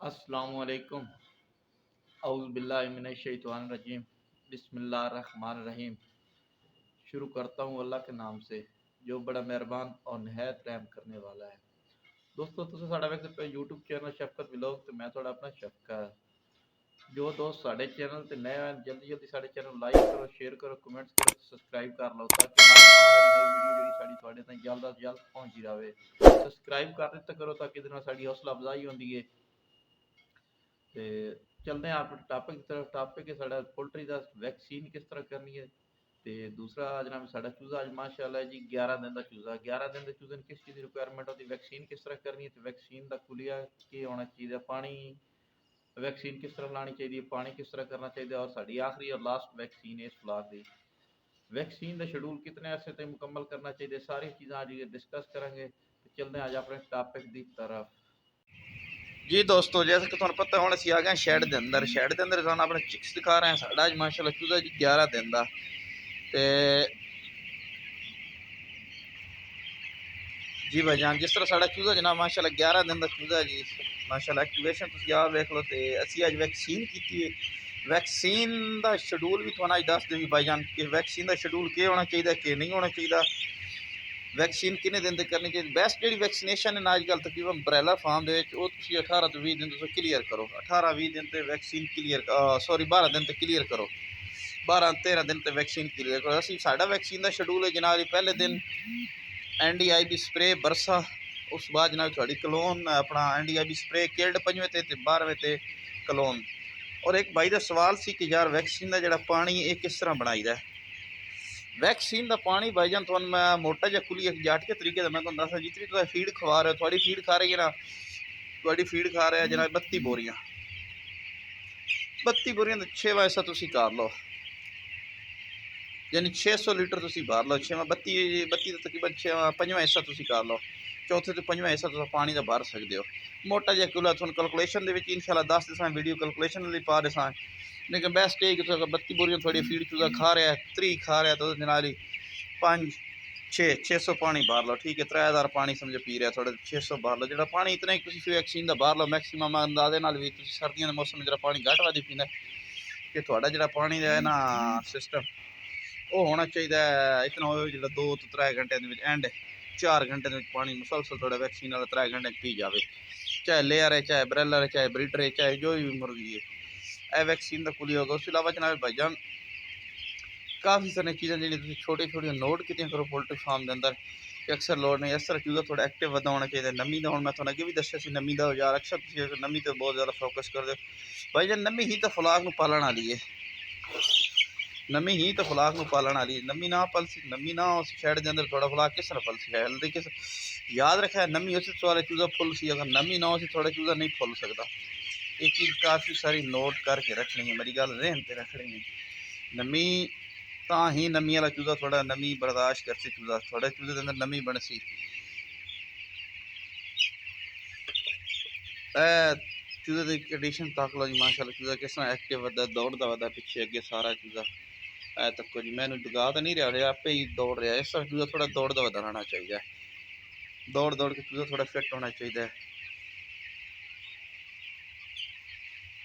अस्सलामुअलैकुम औज़ुबिल्लाहिमिनश्शैतानिर्रजीम बिस्मिल्लाहिर्रहमानिर्रहीम। शुरू करता हूँ अल्लाह के नाम से जो बड़ा मेहरबान और नहायत रहम करने वाला है। दोस्तों तुसीं साडा वेखदे पे यूट्यूब चैनल शफकत व्लॉग ते मैं तुहाडा अपना शफकत। जो दोस्त साडे चैनल ते नए हैं जल्दी साडे चैनल लाइक करो, शेयर करो, कमेंट्स करो, सब्सक्राइब कर लो ताकि हर नई वीडियो जिहड़ी साडी तुहाडे ताईं जल्द अज जल्द पहुंची जावे। सब्सक्राइब कर दित्ता करो ताकि इहदे नाल साडी हौसला अफजाई होंदी है। तो चलते हैं आप टॉपिक की तरफ। टॉपिक है साडा पोल्ट्री का वैक्सीन किस तरह करनी है। तो दूसरा जनाब साडा चूजा अज माशाअल्लाह जी 11 दिन का चूजा। 11 दिन के चूजे किस चीज़ की रिक्वायरमेंट होती है, वैक्सीन किस तरह करनी है, तो वैक्सीन का खुलिया की होना चाहिए, पानी वैक्सीन किस तरह लानी चाहिए, पानी किस तरह करना चाहिए, और साड़ी आखिरी और लास्ट वैक्सीन है इस फ्लाक की वैक्सीन का शेड्यूल कितने अरसे तक मुकम्मल करना चाहिए, सारी चीज़ें आज डिस्कस करेंगे। तो चलते हैं आज अपने टॉपिक की तरफ। जी दोस्तों जैसे कि तुहानू पता हुण असीं आ गए शैड के अंदर। शैड के अंदर तुहानू अपने चिक्स दिखा रहे हैं। साडा अज माशाअल्लाह चूजा जी 11 दिन का। ते जी भाईजान जिस तरह साडा चूजा जनाब माशाअल्लाह 11 दिन का चूजा जी माशाअल्लाह एक्टिवेशन तुसीं आप वेख लो। तो असीं अज वैक्सीन की वैक्सीन का शेड्यूल भी तुहानू अज दस दें भाईजान कि वैक्सीन का शेड्यूल क्या होना चाहिए कि नहीं होना चाहिए, वैक्सीन किन्ने दिन तक करनी चाहिए। बेस्ट जी वैक्सीनेशन है अजकल तकरीबन बरेलर फार्म के 18 तो 20 दिन तुम क्लीयर करो। 18-20 दिन तो वैक्सीन क्लीयर सॉरी 12 दिन तो क्लीयर करो, 12-13 दिन तो वैक्सीन क्लीयर करो। असी साडा वैक्सीन का शेड्यूल है जनाब पहले दिन NDIB स्प्रे बरसा, उस बाद जनाब थोड़ी कलोन अपना NDIB स्प्रे किल्ड 5वें ते 12वें ते कलोन। और एक भाई का सवाल सी कि यार वैक्सीन का जोड़ा पानी ये किस तरह बनाईदा है। वैक्सीन का पानी भाईजान तुहानू मैं मोटा जिहा खुली एक जाट के तरीके मैं तुहानू दस जितनी तुम फीड खवा रहे हो, थोड़ी फीड खा रही है ना, थोड़ी फीड खा रहे हैं जनाब 32 बोरियां। 32 बोरियां तो 6 हिस्सा तुम कर लो, यानी 600 लीटर तुम भर लो। 6 32 तकरीबन 5वां हिस्सा तुम कर लो, चौथे तो 5वां हिस्सा तुम पानी का भर सकते हो। मोटा जिहा कुला तुहानू कैलकुलेशन के इंशाल्लाह दस दसा वीडियो कैलकुलेशन पा दसा। लेकिन बेस्ट है कि 32 बोरियां थोड़ी फीड चूजा खा रहा है, 3 खा रहा है तो जनाब 5-600 पानी भर लो। ठीक है 3000 पानी समझो पी रहा थोड़ा 600 भर लो। जो पानी इतना ही वैक्सीन का भर लो मैक्सीमम अंदाजे भी सर्दियों के मौसम में जो पानी घट वध पीना कि थोड़ा जो पानी का है ना सिस्टम वो होना चाहिए इतना हो जो 2 तो 3 घंटे एंड 4 घंटे पानी मुसलसल थोड़ा वैक्सीन वाला 3 घंटे पी जाए, चाहे लेयर है, चाहे बरेलर है, चाहे ब्रीडर है, चाहे जो भी मुर्गी है, यह वैक्सीन का खुली होगा। उसके अलावा जनाब भाईजान काफ़ी सारी चीज़ें जी छोटी छोटी नोट की करो पोल्ट्री फार्म के अंदर कि अक्सर लोड नहीं। इस तरह चूजा थोड़ा एक्टिव वधा होना चाहिए। नमी का हूँ मैं थोड़ा अगे भी दसिया सी नमी का यार अक्सर नमी तो बहुत ज़्यादा फोकस कर दो भाईजान। नमी ही तो फलाक में पालन वाली है, नमी ही तो फलाक में पालन वाली है। नमी ना पलसी, नमी ना उस शैड के अंदर थोड़ा फलाक किस तरह पलसी है हेल्दी किस याद रखा है। नमी उस वाले चूजा फुल सी, अगर नमी ना हो थोड़ा चूजा नहीं फुल सकता। ये चीज़ काफ़ी सारी नोट करके रखनी है, मेरी गल रहन पर रखनी है। नमी ही नमी वाला चूजा थोड़ा नमी बर्दाश्त करसी, चूजा थोड़े चूजे के अंदर नमी बनसी। चूजे की कंडीशन तक लो जी माशाल्लाह चूजा किस तरह एक्टिव वधा दौड़ता वधा पिछे अगे सारा चूजा तको जी मैंने डगा तो नहीं रहा आपे ही दौड़ रहा है। इस तरह चूजा थोड़ा दौड़ता वधा रहना चाहिए, दौड़ दौड़ के चूजा थोड़ा फिट होना चाहिए।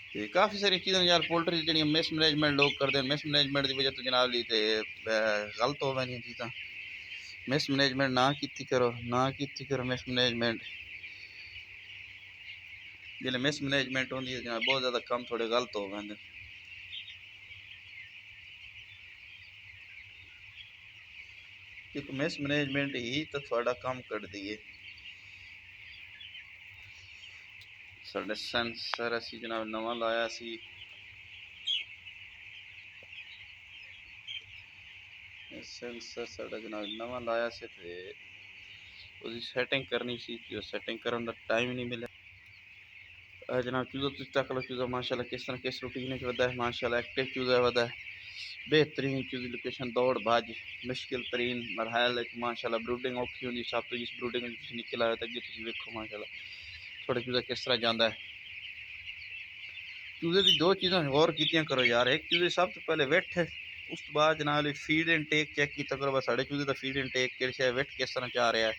तो काफ़ी सारी चीज़ें यार पोल्ट्री जी मिस मैनेजमेंट लोग करते हैं। मिस मैनेजमेंट की वजह तो जनाब ली तो गलत हो गई चीज़ा। मिस मैनेजमेंट ना की करो, ना की करो मिस मैनेजमेंट। जिसले मिस मैनेजमेंट होती है जनाब बहुत ज़्यादा काम थोड़े गलत हो गए। एक मिस मैनेजमेंट ही तो थोड़ा काम कर दिए। साढ़े सेंसर असी जनाब नवा लाया सी, सेंसर साढ़ा जनाब नवा लाया से उसकी सैटिंग करनी सी, सैटिंग करने का टाइम नहीं मिला। जनाब चूजा तुम तक लो चूजा माशाल्लाह किस तरह किस रूटीन वधा है माशाल्लाह एक्टिव चूजा वधा है। बेहतरीन चूजी लोकेशन दौड़ भज मुश्किल तरीन मरहल माशाल्लाह ब्रूडिंग औखी होंगी सब तो जिस ब्रूडिंग निकल आया तो अगे वेखो माशाल्लाह थोड़ा चूजा किस तरह जाता है। चूजे की 2 चीज़ा गौर की करो यार। एक चूजे सब तो पहले वेट है, उस बाद जनाब फीड इनटेक चेक किया करो। साढ़े चूजे का फीड इनटेक कि वेट किस तरह चाह रहा है,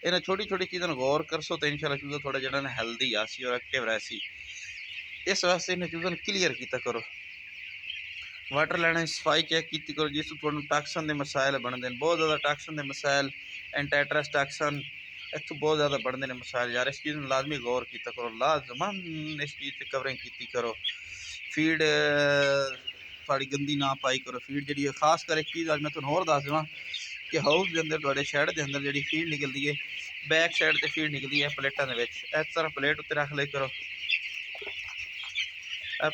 इन्हें छोटी छोटी चीज़ों गौर करसो तो इंशाल्लाह चूज़ा थोड़ा जरा हेल्दी आसी और एक्टिव रहसी। इस वास्ते इन्हें चूज़ों क्लीयर किया करो, वाटर लैने सफाई चेक की करो, जिस थोड़ा टॉक्सन के मसाइल बनते हैं, बहुत ज़्यादा टॉक्सन के मसाइल, एंटाइट्रस टॉक्सन इतों बहुत ज़्यादा बढ़ते हैं मसाइल यार। इस चीज़ में लाजमी गौर किया करो, लाजमन इस चीज़ से कवरिंग की करो। फीड थोड़ी गंदी ना पाई करो, फीड जी खास कर एक चीज़ अज मैं तुहानूं होर दस देवां कि हाउस के अंदर थोड़े शैड के अंदर जी फीड निकलती है, बैक साइड से फीड निकलती है प्लेटों के, इस तरह प्लेट उत्ते रख लिया करो,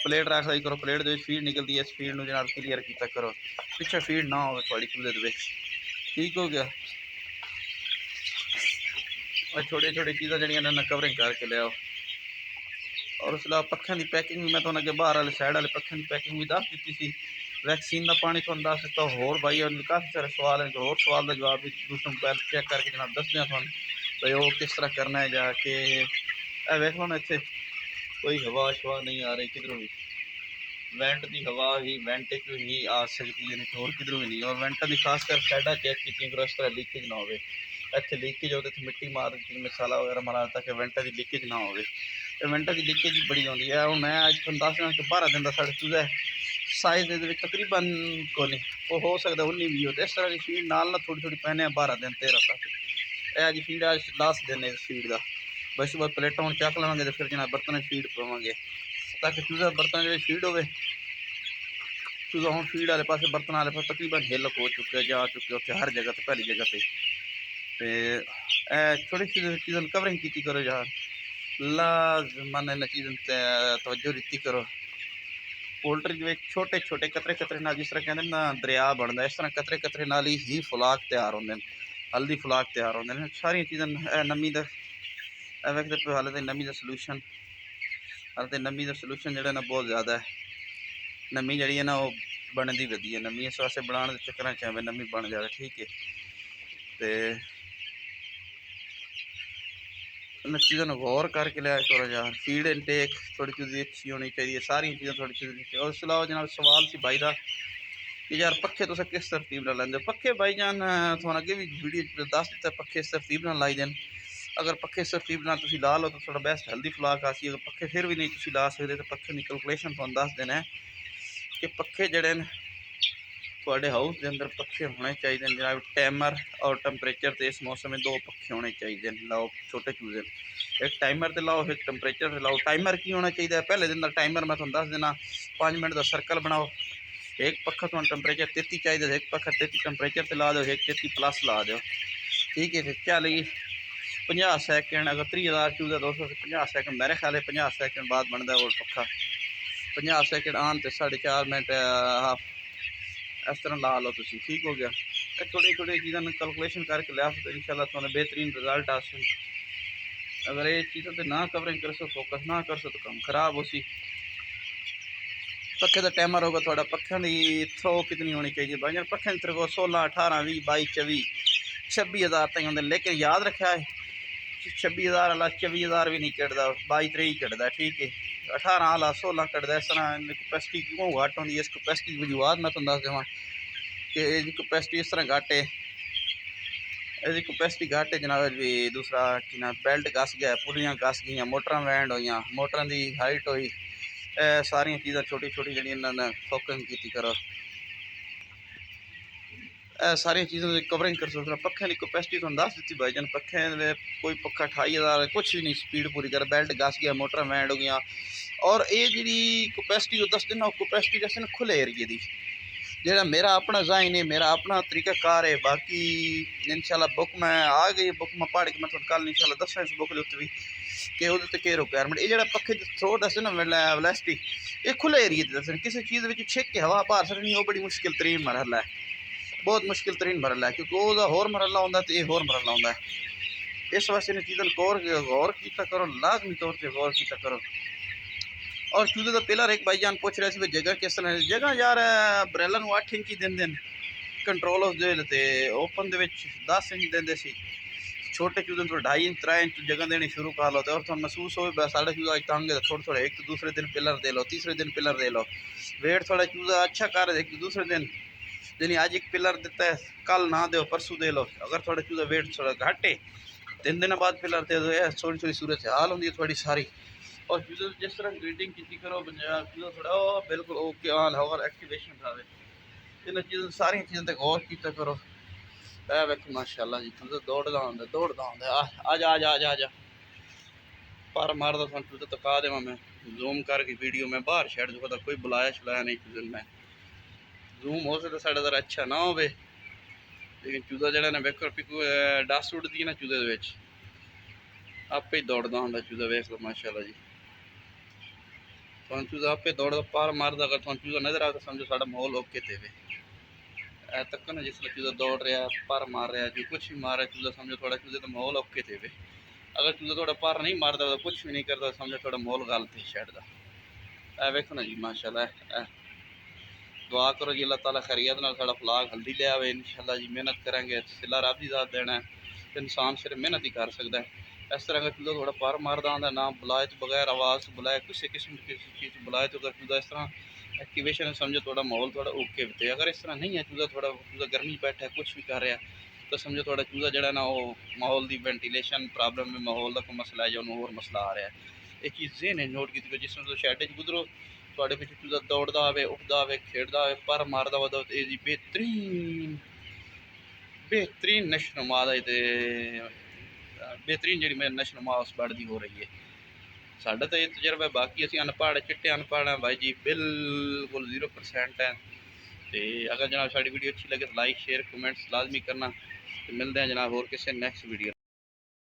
प्लेट रख ली करो, प्लेट के फीड निकलती है, इस फीड में जनाब क्लीयर किया करो, पिछे फीड ना हो थोड़ी चूजे के। ठीक हो गया। और छोटी छोटी चीज़ां जड़ियां कवरिंग करके लियाओ। और उस अलावा पक्खियों की पैकिंग भी मैं तो अगे बाहर वाले साइड वाले पक्खियों की पैकिंग भी दस दी थी, वैक्सीन का पानी तो दस दिता। होर भाई और काफ़ी सारे सवाल हैं, होर सवाल का जवाब भी दूसरों पहले चेक करके जनाब दसदे हैं थोड़ा भाई वो किस तरह करना है जाके। वेख लो ना इतने कोई हवा शवा नहीं आ रही किधरों भी, वेंट की हवा ही वेंट ही आ सकती है, होर किधरों भी नहीं। और वेंट की खासकर साइडा चेक की करो, इस तरह लीकेज ना हो, इतने लीकेज हो तो मिट्टी मार मसाला वगैरह मारा ताकि वेंटा की लीकेज ना हो। वेंटा की लीकेज ही बड़ी आती है। मैं अज तुम दस देना कि 12 दिन का साढ़े चूजा साइज तकरीबन को नहीं वो हो सकता 19 भी हो, तो इस तरह की फीड नाल ना थोड़ी थोड़ी पहने 12 दिन 13 तक। अज फीड अज लास्ट दिन है इस फीड का, बस बार प्लेटा हम चक लवेंगे तो फिर जना बर्तन फीड पावे ताकि चूजा बर्तन जो फीड हो। चूजा हम फीड वाले पास बर्तन वाले पास तकरीबन हिल हो चुके जा चुके उत्थे हर जगह तो पहली जगह पे छोटी चीज़ों कवरिंग की करो यार, लाजमन इन चीज़ों तवज्जो दी करो। पोल्ट्री के छोटे छोटे कतरे कतरे नाल जिस तरह कहते हैं ना दरिया बनता, इस तरह कतरे कतरे नाल ही फुलाक तैयार होंगे, हल्दी फुलाक तैयार होंगे। सारिया चीज़ां नमी का वैसे तो हाल नमी का सलूशन, हाल नमी का सलूशन जो ना बहुत ज़्यादा है, नमी जी है ना वो बनती वधी है, नमी इस वास्ते बनाने के चक्कर चाहे नमी बन जाए। ठीक है, तो इन चीज़ों गौर करके लिया करो यार। फीड इनटेक थोड़ी चीज़ अच्छी होनी चाहिए, सारी चीज़ें थोड़ी चीज़। और उस अलावा जनाब सवाल से भाई का कि यार पक्खे तुस किस तरतीब नाल लैंदे हो? पक्खे भाई जान थोड़ा अगे भी वीडियो दस दिता पक्खे इस तरतीब नाल लाई देन। अगर पक्खे इस तरतीब नाल तुसीं ला लो तो थोड़ा बेस्ट हेल्दी फुलाक आसी। अगर पक्खे फिर भी नहीं तुसीं ला सकते तो पक्खे की कैलकुलेशन तुहानूं दस देना है कि पक्खे जड़े थोड़े हाउस के अंदर पक्खे होने चाहिए जनाब, टाइमर और टंपरेचर तो इस मौसम में 2 पक्खे होने चाहिए। लाओ छोटे चूजे, एक टाइमर से लाओ एक टंपरेचर से लाओ। टाइमर की होना चाहिए पहले दिन का टाइमर मैं तुहानूं दस देना, 5 मिनट का सर्कल बनाओ, एक पक्खा तुहानूं टंपरेचर 33 चाहिए, एक पक्खा 33 टंपरेचर से ला दो, एक 33 प्लस ला दो। ठीक है, चल 50 सैकेंड, अगर 30,000 चूजा 250 सैकेंड, मेरे ख्याल 50 सैकेंड बाद बनता है वो पक्खा, 50 सैकेंड आन तो 4.5 मिनट हाफ इस तरह ला लो तुम। ठीक हो गया। छोटी छोटी चीज़ों कैलकुलेशन करके लिया तो इंशाल्लाह तुहानूं बेहतरीन रिजल्ट आसन। अगर ये चीज़ों पर ना कवरिंग कर सो, फोकस ना कर सो तो काम खराब हो सी। पक्खे का टाइमर होगा थोड़ा, पक्खों की थ्रो कितनी होनी चाहिए भाई जान? पक्खे की थ्रो 16, 18, 20, 22, 24, 26,000 तक होंगे, लेकिन याद रखा है 26,000 वाला 24,000 भी नहीं कटता, 22, 23 कटता। ठीक है, 18 वाला 16 कटता। इस तरह कैपेसिटी क्यों घट होती है? इस कैपेसिटी की वजूहत मैं तुहानूं दस देवां कि इसकी कैपेसिटी इस तरह घट है, इसकी कैपेसिटी घट है जनाब भी। दूसरा कि ना बेल्ट घस गया, पुलियां घस गई, मोटर बैंड हुई, मोटर की हाइट हुई, सारिया चीज़ां छोटी छोटी जी फोकसिंग की करो, सारिया चीज़ों की कवरिंग कर सकते। पक्खे की कैपेसिटी तुहानूं दस दी भाई जान, पक्खे कोई पक्खा 28,000 कुछ भी नहीं स्पीड पूरी कर, बेल्ट घस गया, मोटर बैंड हो गया। और ये जी कैपेसिटी दस देना कैपेसिटी जैसे ना खुले एरिए की, जो मेरा अपना जाइन है, मेरा अपना तरीकाकार है। बाकी इंशाल्लाह बुक में आ गई, बुक में पढ़ के मैं तुहानूं कल इंशाल्लाह दसा इस बुक के उत्ते भी कि वो रिक्वायरमेंट। ये जो पक्खे थ्रो दस ना वेलैसिटी ये खुले एरिए दस, किसी चीज़ में छिक के हवा बाहर सकनी, वो बड़ी मुश्किल तरीन मरहला है, बहुत मुश्किल तरीन मरहला है, क्योंकि वह होर मरहला होंदा तो ये होर मरहला होंदा है। इस वास्ते इन चीज़ों गौर किया करो, लाजमी तौर पर गौर किया करो। और चूजे का पिलर एक भाईजान पूछ रहे थे जगह किस तरह, जगह यार बरेलर 8 इंच ही देंगे, कंट्रोल उस ओपन 10 इंच देंगे सी, छोटे चूजे तो 2.5 इंच 3 इंच जगह देनी शुरू कर लो। और थोड़ा महसूस हो साढ़े चूजा अज तंग है, थोड़े थोड़े एक तो दूसरे दिन पिलर दे लो, तीसरे दिन पिलर दे लो। वेट थोड़ा चूजा अच्छा कर एक तो दूसरे दिन यानी अज एक पिलर दिता है कल ना दो परसों दे लो। अगर थोड़ा चूजा वेट थोड़ा घट है 3 दिन बाद फिलहाल तो थोड़ी थोड़ी सूरत हाल होंगी थोड़ी सारी। और चूजे जिस तरह ग्रीटिंग की करो चूजा थोड़ा बिल्कुल ओके हाल और एक्टिवेशन आए इन चीज़ों सारी चीज़ों पर गौर किया करो। वेखो माशाल्लाह जी चूजा दौड़दा आंदा आ जा आ जा आ जा आ जा पर मारदा तुहानू चूजा तका देवां मैं जूम करके वीडियो में बाहर छड़ दूँ कोई बुलाया छुलाया नहीं चूजे मैं जूम हो सकता साढ़ा ज़रा अच्छा ना हो लेकिन चूजा जड़ा ने वेखो डस उड़दी ना चूजे दे आपे ही दौड़दा होंदा चूजा वेख लो माशाल्लाह जी तुहानू चूजा आपे दौड़दा पार मारदा अगर तुहानू चूजा नजर आए तो समझो साडा माहौल ओके ते वे ए तक ना जिसले चूजा दौड़ रहा है पर मार रहा है जो कुछ भी मार रहा है चूजा समझो थोड़ा चूजे तो माहौल ओके ते वे अगर चूजा थोड़ा पर नहीं मारदा तो कुछ भी नहीं करता समझो थोड़ा माहौल गलत ही छड़दा ए वेखो ना जी माशाल्लाह दुआ करो जी अल्लाह ताला खैरियत नाल साडा फलाग हल्दी ले आवे इंशाल्लाह जी मेहनत करेंगे सिला रब दी ज़ात देना है इंसान सिर्फ मेहनत ही कर सकता है। इस तरह अगर चूजा थोड़ा पर मारदा आंदा ना बुलाए तो बगैर आवाज़ बुलाए किसी किस्म की चीज़ बुलाए तो अगर चूजा इस तरह एक्टिवेशन समझो थोड़ा माहौल थोड़ा ओके होते अगर इस तरह नहीं है चूजा थोड़ा चूजा गर्मी बैठा है कुछ भी कर रहा है तो समझो थोड़ा चूजा जड़ा ना वो माहौल की वेंटिलेशन प्रॉब्लम में माहौल का कोई मसला है जो और मसला आ रहा है ये चीज़ ज़हन नोट की जिस तरह शैड च गुजरो थोड़े पिछले चूजा दौड़दा आवे उठदा आवे खेड़दा आवे पर मारदा वा जी बेहतरीन नशोनुमा बेहतरीन जी मेरी नशोनुमा उस बर्ड की हो रही है। साढ़ा तो ये तजर्बा है बाकी असी अनपढ़ चिट्टे अनपढ़ हैं भाई जी बिल्कुल 0% है। तो अगर जनाब साड़ी वीडियो अच्छी लगे तो लाइक शेयर कमेंट्स लाजमी करना। तो मिलते हैं जनाब और किसी नेक्स्ट वीडियो।